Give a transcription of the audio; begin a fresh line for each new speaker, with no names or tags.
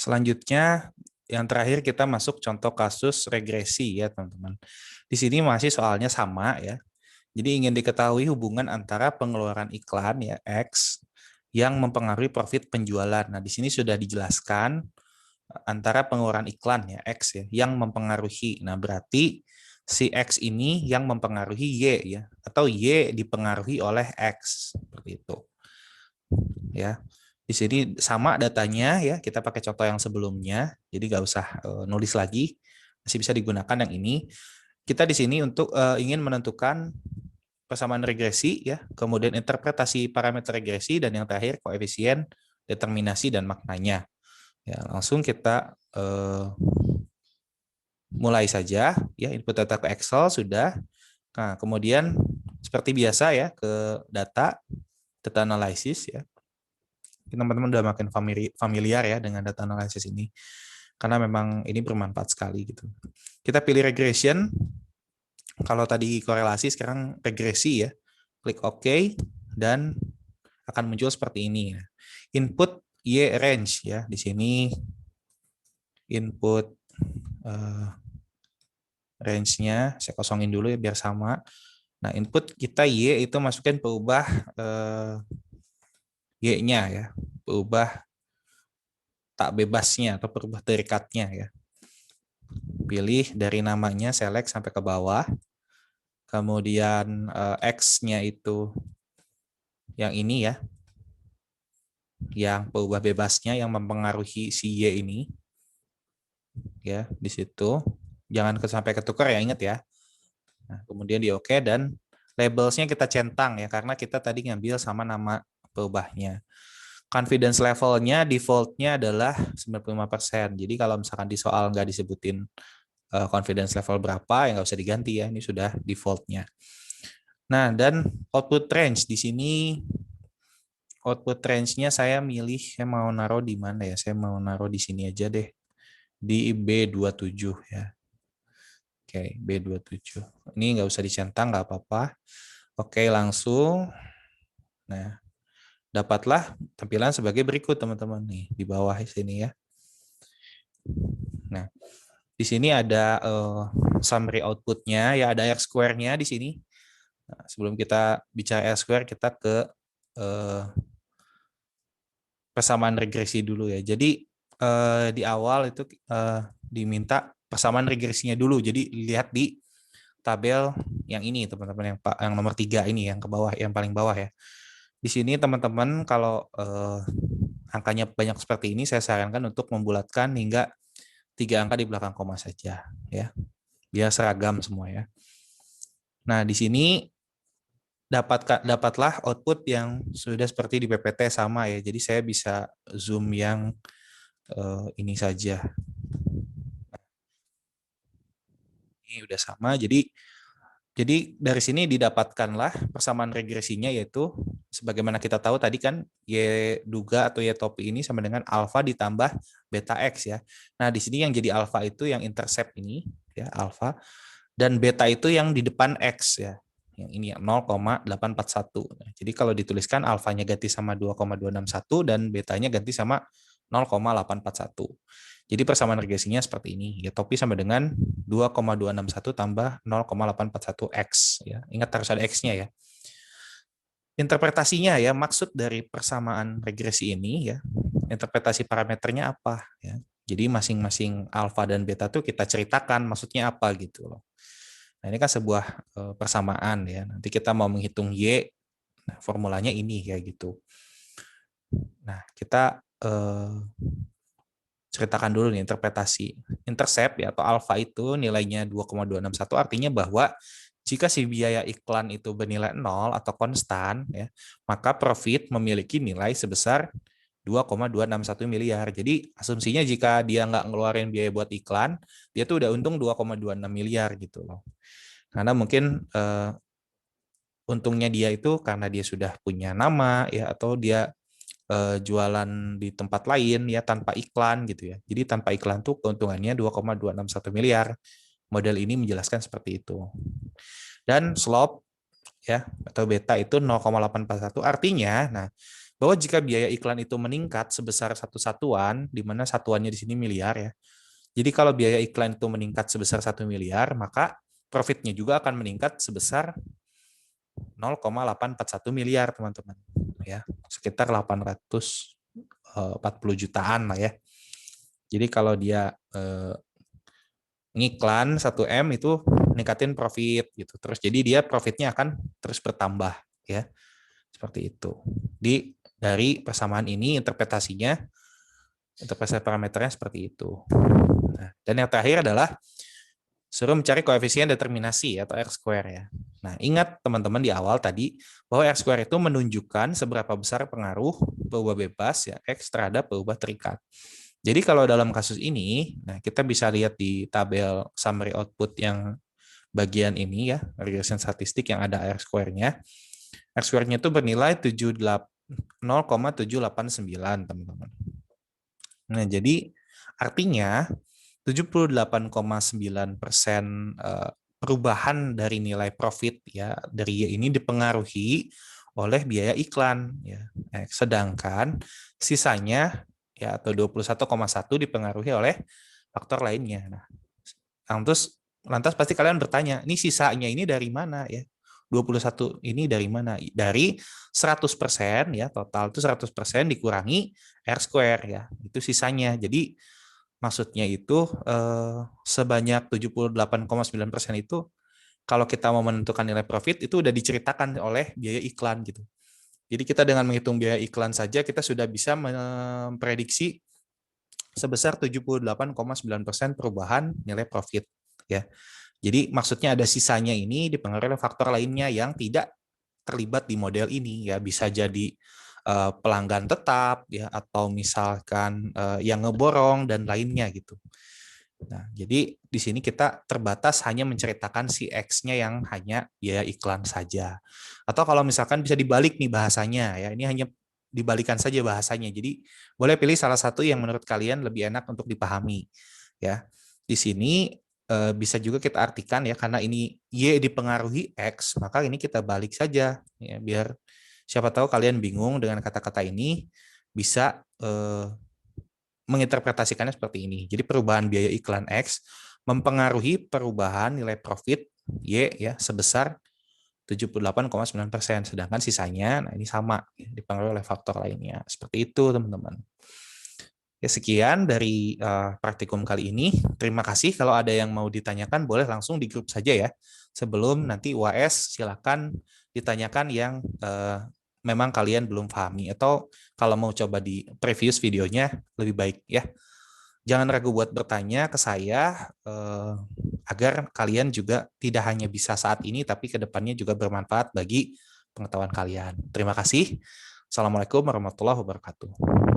Selanjutnya, yang terakhir kita masuk contoh kasus regresi ya teman-teman. Di sini masih soalnya sama ya. Jadi ingin diketahui hubungan antara pengeluaran iklan ya X yang mempengaruhi profit penjualan. Nah, di sini sudah dijelaskan antara pengeluaran iklan ya X ya yang mempengaruhi. Nah, berarti si X ini yang mempengaruhi Y ya atau Y dipengaruhi oleh X seperti itu. Ya. Di sini sama datanya ya, kita pakai contoh yang sebelumnya. Jadi nggak usah nulis lagi. Masih bisa digunakan yang ini. Kita di sini untuk ingin menentukan persamaan regresi ya, kemudian interpretasi parameter regresi dan yang terakhir koefisien, determinasi dan maknanya. Ya, langsung kita mulai saja ya, input data ke Excel sudah. Nah, kemudian seperti biasa ya ke data analysis ya. Teman-teman udah makin familiar ya dengan data analysis ini karena memang ini bermanfaat sekali gitu. Kita pilih regression. Kalau tadi korelasi, sekarang regresi ya. Klik OK dan akan muncul seperti ini. Input Y range ya. Di sini input range-nya saya kosongin dulu ya biar sama. Nah, input kita Y itu masukin peubah Y-nya ya. Peubah tak bebasnya atau peubah terikatnya ya. Pilih dari namanya, select sampai ke bawah. Kemudian X-nya itu yang ini ya. Yang peubah bebasnya yang mempengaruhi si Y ini. Ya, di situ. Jangan sampai ketukar ya, ingat ya. Nah, kemudian di OK dan labelsnya kita centang ya karena kita tadi ngambil sama nama peubahnya. Confidence levelnya defaultnya adalah 95%. Jadi kalau misalkan di soal nggak disebutin confidence level berapa ya nggak usah diganti ya, ini sudah defaultnya. Nah, dan output range di sini output range-nya saya mau naruh di mana ya? Saya mau naruh di sini aja deh. Di B27 ya. Oke, B27. Ini nggak usah dicentang, nggak apa-apa. Oke, langsung. Nah, dapatlah tampilan sebagai berikut teman-teman nih di bawah sini ya. Nah, di sini ada summary outputnya ya, ada R-square-nya di sini. Nah, sebelum kita bicara R-square, kita ke persamaan regresi dulu ya. Jadi di awal itu diminta persamaan regresinya dulu. Jadi lihat di tabel yang ini teman-teman, yang nomor 3 ini yang ke bawah, yang paling bawah ya. Di sini teman-teman kalau angkanya banyak seperti ini, saya sarankan untuk membulatkan hingga 3 angka di belakang koma saja ya. Biar seragam semua ya. Nah, di sini dapatlah output yang sudah seperti di PPT sama ya. Jadi saya bisa zoom yang ini saja. Ini udah sama. Jadi dari sini didapatkanlah persamaan regresinya, yaitu sebagaimana kita tahu tadi kan Y duga atau Y topi ini sama dengan alfa ditambah beta X ya. Nah, di sini yang jadi alfa itu yang intercept ini ya, alfa, dan beta itu yang di depan X ya. Yang ini ya 0,841. Nah, jadi kalau dituliskan alfanya ganti sama 2,261 dan betanya ganti sama 0,841. Jadi persamaan regresinya seperti ini. Ya, topi sama dengan 2,261 tambah 0,841X. Ya. Ingat harus ada X-nya ya. Interpretasinya ya, maksud dari persamaan regresi ini ya, interpretasi parameternya apa ya. Jadi masing-masing alfa dan beta tuh kita ceritakan maksudnya apa gitu loh. Nah, ini kan sebuah persamaan ya. Nanti kita mau menghitung Y, nah, formulanya ini kayak gitu. Nah, kita ceritakan dulu nih interpretasi. Intercept ya atau alfa itu nilainya 2,261, artinya bahwa jika si biaya iklan itu bernilai 0 atau konstan ya, maka profit memiliki nilai sebesar 2,261 miliar. Jadi asumsinya jika dia nggak ngeluarin biaya buat iklan, dia tuh udah untung 2,26 miliar gitu loh. Karena mungkin untungnya dia itu karena dia sudah punya nama ya, atau dia jualan di tempat lain ya tanpa iklan gitu ya. Jadi tanpa iklan tuh keuntungannya 2,261 miliar. Model ini menjelaskan seperti itu. Dan slope ya atau beta itu 0,841, artinya nah bahwa jika biaya iklan itu meningkat sebesar satu satuan, di mana satuannya di sini miliar ya. Jadi kalau biaya iklan itu meningkat sebesar 1 miliar, maka profitnya juga akan meningkat sebesar 0,841 miliar, teman-teman. Ya, sekitar 840 jutaan lah ya. Jadi kalau dia ngiklan 1M itu ningkatin profit gitu. Terus jadi dia profitnya akan terus bertambah ya. Seperti itu. Dari persamaan ini interpretasi parameternya seperti itu. Nah, dan yang terakhir adalah suruh mencari koefisien determinasi atau R-square ya. Nah, ingat teman-teman di awal tadi bahwa R-square itu menunjukkan seberapa besar pengaruh peubah bebas ya X terhadap peubah terikat. Jadi kalau dalam kasus ini, nah kita bisa lihat di tabel summary output yang bagian ini ya, regression statistik yang ada R-square-nya. R-square-nya itu bernilai 0,789, teman-teman. Nah, jadi artinya 78,9% perubahan dari nilai profit ya dari Y ini dipengaruhi oleh biaya iklan ya. Sedangkan sisanya ya atau 21,1 dipengaruhi oleh faktor lainnya. Nah, lantas pasti kalian bertanya, ini sisanya ini dari mana ya? 21 ini dari mana? Dari 100% ya, total itu 100% dikurangi R square ya. Itu sisanya. Jadi maksudnya itu sebanyak 78,9% itu kalau kita mau menentukan nilai profit itu udah diceritakan oleh biaya iklan gitu. Jadi kita dengan menghitung biaya iklan saja kita sudah bisa memprediksi sebesar 78,9% perubahan nilai profit ya. Jadi maksudnya ada sisanya ini dipengaruhi oleh faktor lainnya yang tidak terlibat di model ini ya, bisa jadi pelanggan tetap ya atau misalkan yang ngeborong dan lainnya gitu. Nah, jadi di sini kita terbatas hanya menceritakan si X-nya yang hanya biaya iklan saja. Atau kalau misalkan bisa dibalik nih bahasanya ya, ini hanya dibalikan saja bahasanya. Jadi boleh pilih salah satu yang menurut kalian lebih enak untuk dipahami ya. Di sini bisa juga kita artikan ya karena ini Y dipengaruhi X, maka ini kita balik saja ya biar siapa tahu kalian bingung dengan kata-kata ini bisa menginterpretasikannya seperti ini. Jadi perubahan biaya iklan X mempengaruhi perubahan nilai profit Y ya sebesar 78,9%, sedangkan sisanya nah ini sama ya, dipengaruhi oleh faktor lainnya. Seperti itu, teman-teman. Ya, sekian dari praktikum kali ini. Terima kasih. Kalau ada yang mau ditanyakan, boleh langsung di grup saja ya. Sebelum nanti UAS, silakan ditanyakan yang memang kalian belum pahami. Atau kalau mau coba di previous videonya, lebih baik ya. Jangan ragu buat bertanya ke saya, agar kalian juga tidak hanya bisa saat ini, tapi ke depannya juga bermanfaat bagi pengetahuan kalian. Terima kasih. Assalamualaikum warahmatullahi wabarakatuh.